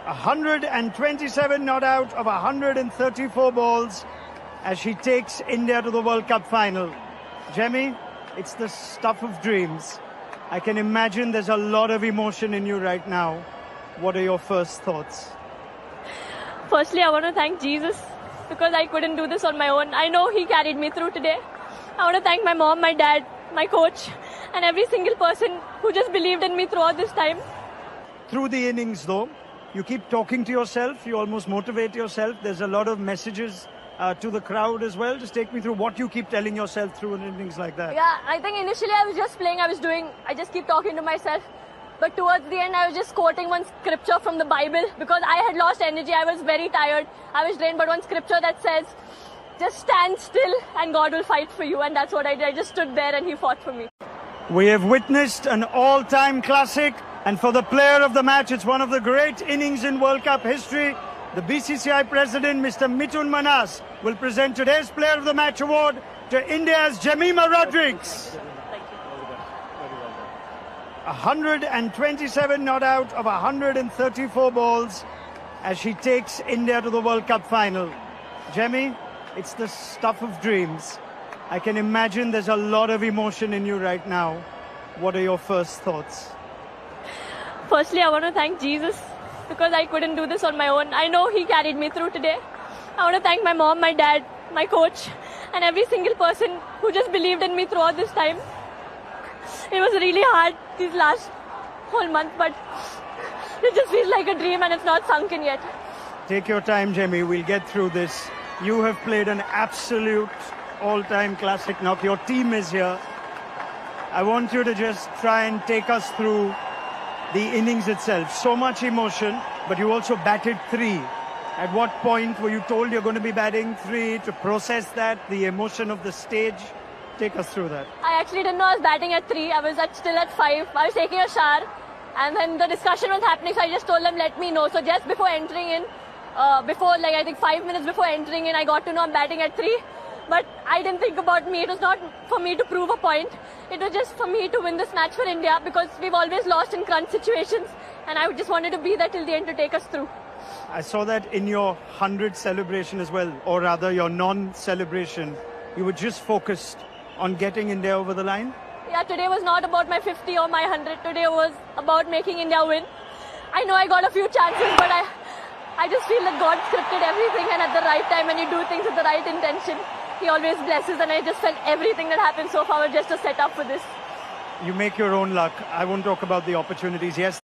127 not out of 134 balls as she takes India to the World Cup final. Jemmy, it's the stuff of dreams. I can imagine there's a lot of emotion in you right now. What are your first thoughts? Firstly, I want to thank Jesus because I couldn't do this on my own. I know He carried me through today. I want to thank my mom, my dad, my coach, and every single person who just believed in me throughout this time. Through the innings, though, you keep talking to yourself. You almost motivate yourself. There's a lot of messages to the crowd as well. Just take me through what you keep telling yourself through an innings like that. Yeah, I think initially I was just playing. I just keep talking to myself. But towards the end, I was just quoting one scripture from the Bible because I had lost energy. I was very tired. I was drained. But one scripture that says, just stand still and God will fight for you. And that's what I did. I just stood there and He fought for me. We have witnessed an all-time classic. And for the player of the match, it's one of the great innings in World Cup history. The BCCI president, Mr. Mithun Manas, will present today's Player of the Match award to India's Jemimah Rodrigues. 127 not out of 134 balls as she takes India to the World Cup final. Jemmy, it's the stuff of dreams. I can imagine there's a lot of emotion in you right now. What are your first thoughts? Firstly, I want to thank Jesus because I couldn't do this on my own. I know He carried me through today. I want to thank my mom, my dad, my coach, and every single person who just believed in me throughout this time. It was really hard these last whole month, but it just feels like a dream and it's not sunk in yet. Take your time, Jemmy. We'll get through this. You have played an absolute all-time classic knock. Your team is here. I want you to just try and take us through the innings itself. So much emotion, but you also batted 3. At what point were you told you're going to be batting 3 to process that, the emotion of the stage? Take us through that. I actually didn't know I was batting at 3. I was still at 5. I was taking a shower and then the discussion was happening, so I just told them, let me know. So just before entering in, I think 5 minutes before entering in, I got to know I'm batting at 3. But I didn't think about me. It was not for me to prove a point. It was just for me to win this match for India because we've always lost in crunch situations and I just wanted to be there till the end to take us through. I saw that in your 100 celebration as well, or rather your non-celebration. You were just focused on getting India over the line? Yeah, today was not about my 50 or my 100. Today was about making India win. I know I got a few chances, but I just feel that God scripted everything and at the right time when you do things with the right intention, He always blesses, and I just felt everything that happened so far was just a setup for this. You make your own luck. I won't talk about the opportunities. Yes,